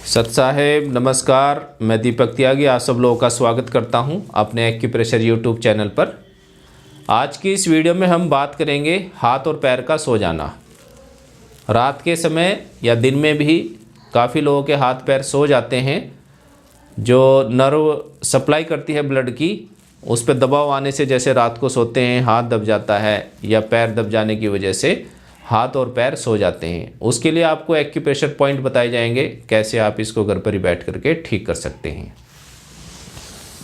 सत साहेब नमस्कार। मैं दीपक त्यागी आप सब लोगों का स्वागत करता हूं अपने एक्यूप्रेशर यूट्यूब चैनल पर। आज की इस वीडियो में हम बात करेंगे हाथ और पैर का सो जाना। रात के समय या दिन में भी काफ़ी लोगों के हाथ पैर सो जाते हैं। जो नर्व सप्लाई करती है ब्लड की, उस पर दबाव आने से जैसे रात को सोते हैं हाथ दब जाता है या पैर दब जाने की वजह से हाथ और पैर सो जाते हैं। उसके लिए आपको एक्यूप्रेशर पॉइंट बताए जाएंगे, कैसे आप इसको घर पर ही बैठ करके ठीक कर सकते हैं।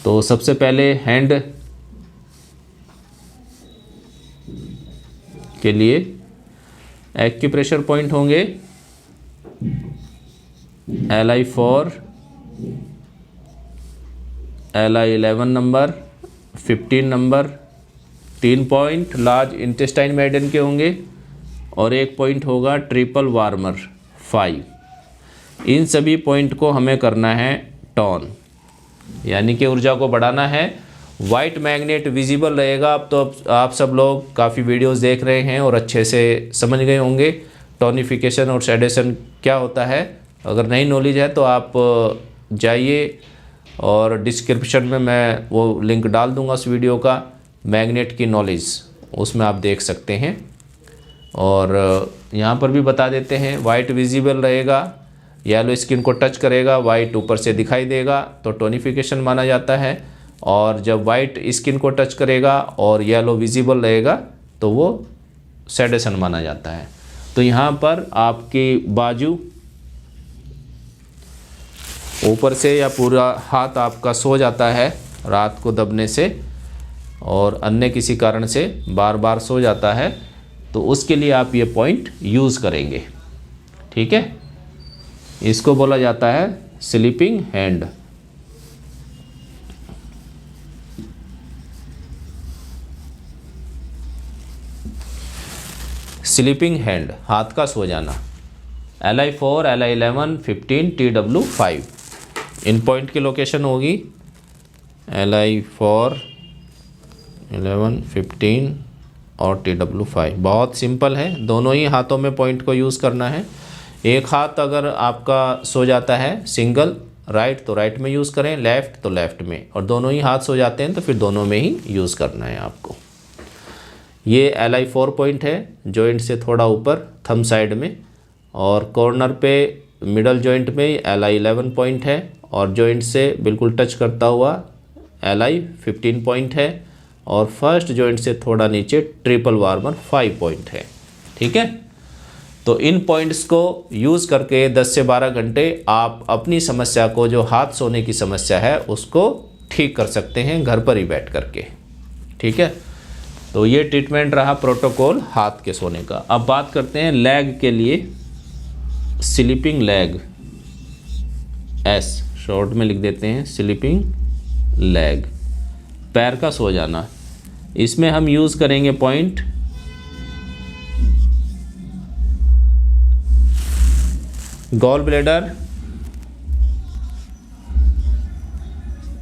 तो सबसे पहले हैंड के लिए एक्यूप्रेशर पॉइंट होंगे LI4, LI11 number, 15 number. 3 point large intestine meridian के होंगे और 1 पॉइंट होगा ट्रिपल वार्मर 5। इन सभी पॉइंट को हमें करना है टॉन, यानी कि ऊर्जा को बढ़ाना है। वाइट मैग्नेट विजिबल रहेगा। अब तो आप सब लोग काफ़ी वीडियोस देख रहे हैं और अच्छे से समझ गए होंगे टॉनिफिकेशन और सेडेशन क्या होता है। अगर नहीं नॉलेज है तो आप जाइए और डिस्क्रिप्शन में मैं वो लिंक डाल दूंगा उस वीडियो का, मैग्नेट की नॉलेज, उसमें आप देख सकते हैं। और यहाँ पर भी बता देते हैं वाइट विजिबल रहेगा, येलो स्किन को टच करेगा, वाइट ऊपर से दिखाई देगा तो टोनिफिकेशन माना जाता है। और जब वाइट स्किन को टच करेगा और येलो विजिबल रहेगा तो वो सेडेशन माना जाता है। तो यहाँ पर आपकी बाजू ऊपर से या पूरा हाथ आपका सो जाता है रात को दबने से और अन्य किसी कारण से बार बार सो जाता है, तो उसके लिए आप ये पॉइंट यूज़ करेंगे। ठीक है, इसको बोला जाता है स्लीपिंग हैंड। स्लीपिंग हैंड, हाथ का सो जाना। LI4, LI11, 15, TW5 इन पॉइंट की लोकेशन होगी। LI4, 11, 15 और TW5 बहुत सिंपल है। दोनों ही हाथों में पॉइंट को यूज़ करना है। एक हाथ अगर आपका सो जाता है सिंगल राइट तो राइट में यूज़ करें, लेफ़्ट तो लेफ़्ट में, और दोनों ही हाथ सो जाते हैं तो फिर दोनों में ही यूज़ करना है आपको। ये LI4 पॉइंट है, जॉइंट से थोड़ा ऊपर थंब साइड में, और कॉर्नर पे मिडल जॉइंट में LI11 पॉइंट है, और जॉइंट से बिल्कुल टच करता हुआ LI15 पॉइंट है, और फर्स्ट जॉइंट से थोड़ा नीचे ट्रिपल वार्मर 5 पॉइंट है। ठीक है, तो इन पॉइंट्स को यूज़ करके 10 से 12 घंटे आप अपनी समस्या को, जो हाथ सोने की समस्या है, उसको ठीक कर सकते हैं घर पर ही बैठ करके। ठीक है, तो ये ट्रीटमेंट रहा प्रोटोकॉल हाथ के सोने का। अब बात करते हैं लेग के लिए। स्लीपिंग लेग, S शॉर्ट में लिख देते हैं, स्लीपिंग लेग, पैर का सो जाना। इसमें हम यूज़ करेंगे पॉइंट गॉल ब्लैडर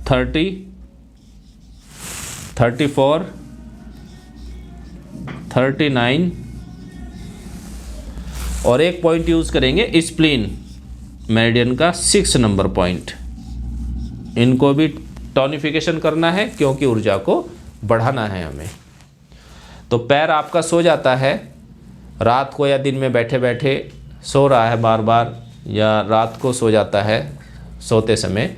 30, 34, 39 और एक पॉइंट यूज़ करेंगे स्प्लीन मेरिडियन का 6 नंबर पॉइंट। इनको भी टॉनिफिकेशन करना है क्योंकि ऊर्जा को बढ़ाना है हमें। तो पैर आपका सो जाता है रात को या दिन में, बैठे बैठे सो रहा है बार बार, या रात को सो जाता है सोते समय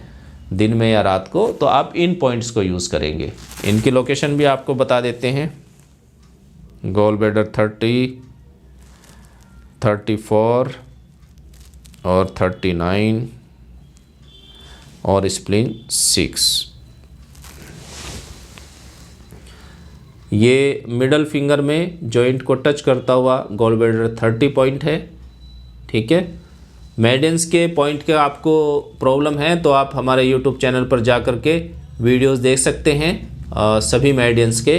दिन में या रात को, तो आप इन पॉइंट्स को यूज़ करेंगे। इनकी लोकेशन भी आपको बता देते हैं। गॉल ब्लैडर 30, 34 और 39 और स्प्लीन 6। ये मिडल फिंगर में जॉइंट को टच करता हुआ गॉल ब्लैडर 30 पॉइंट है। ठीक है, मेरिडियंस के पॉइंट के आपको प्रॉब्लम है तो आप हमारे यूट्यूब चैनल पर जा कर के वीडियोस देख सकते हैं सभी मेरिडियंस के,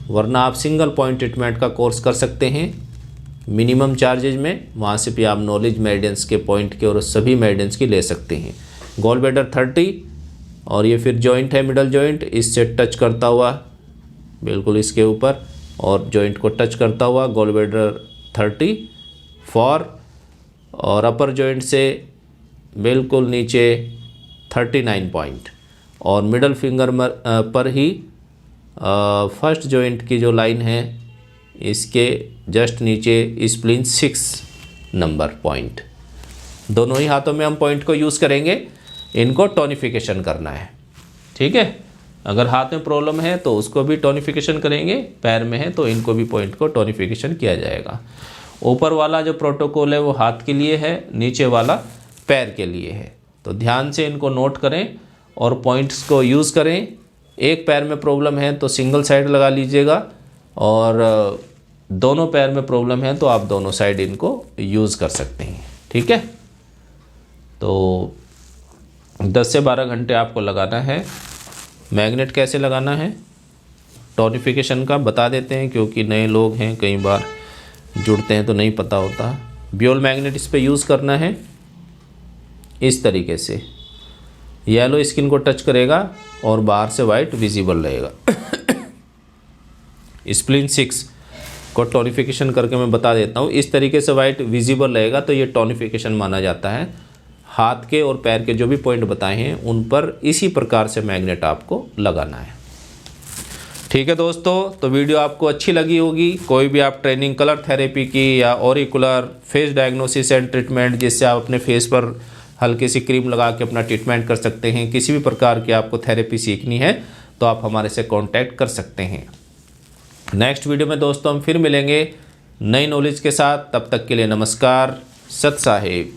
वरना आप सिंगल पॉइंट ट्रीटमेंट का कोर्स कर सकते हैं मिनिमम चार्जेज में। वहाँ से भी आप नॉलेज मेरिडियंस के पॉइंट के और सभी मेरिडियंस की ले सकते हैं। गॉल ब्लैडर 30 और ये फिर जॉइंट है मिडल जॉइंट, इससे टच करता हुआ बिल्कुल इसके ऊपर, और जॉइंट को टच करता हुआ गॉल ब्लैडर 34 और अपर जॉइंट से बिल्कुल नीचे 39 पॉइंट, और मिडल फिंगर पर ही फर्स्ट जॉइंट की जो लाइन है इसके जस्ट नीचे स्प्लीन 6 नंबर पॉइंट। दोनों ही हाथों में हम पॉइंट को यूज़ करेंगे, इनको टोनिफिकेशन करना है। ठीक है, अगर हाथ में प्रॉब्लम है तो उसको भी टोनिफिकेशन करेंगे, पैर में है तो इनको भी पॉइंट को टोनिफिकेशन किया जाएगा। ऊपर वाला जो प्रोटोकॉल है वो हाथ के लिए है, नीचे वाला पैर के लिए है। तो ध्यान से इनको नोट करें और पॉइंट्स को यूज़ करें। एक पैर में प्रॉब्लम है तो सिंगल साइड लगा लीजिएगा, और दोनों पैर में प्रॉब्लम है तो आप दोनों साइड इनको यूज़ कर सकते हैं। ठीक है, तो 10 से 12 घंटे आपको लगाना है। मैग्नेट कैसे लगाना है टोनिफिकेशन का बता देते हैं, क्योंकि नए लोग हैं, कई बार जुड़ते हैं तो नहीं पता होता। ब्यूल मैग्नेट इस पे यूज़ करना है इस तरीके से, येलो स्किन को टच करेगा और बाहर से वाइट विजिबल रहेगा। स्प्लीन 6 को टोनिफिकेशन करके मैं बता देता हूँ, इस तरीके से वाइट विजिबल रहेगा तो ये टोनिफिकेशन माना जाता है। हाथ के और पैर के जो भी पॉइंट बताए हैं उन पर इसी प्रकार से मैग्नेट आपको लगाना है। ठीक है दोस्तों, तो वीडियो आपको अच्छी लगी होगी। कोई भी आप ट्रेनिंग कलर थेरेपी की या auricular face diagnosis and treatment, जिससे आप अपने फेस पर हल्की सी क्रीम लगा के अपना ट्रीटमेंट कर सकते हैं, किसी भी प्रकार की आपको थेरेपी सीखनी है तो आप हमारे से कांटेक्ट कर सकते हैं। नेक्स्ट वीडियो में दोस्तों हम फिर मिलेंगे नई नॉलेज के साथ। तब तक के लिए नमस्कार, सत साहेब।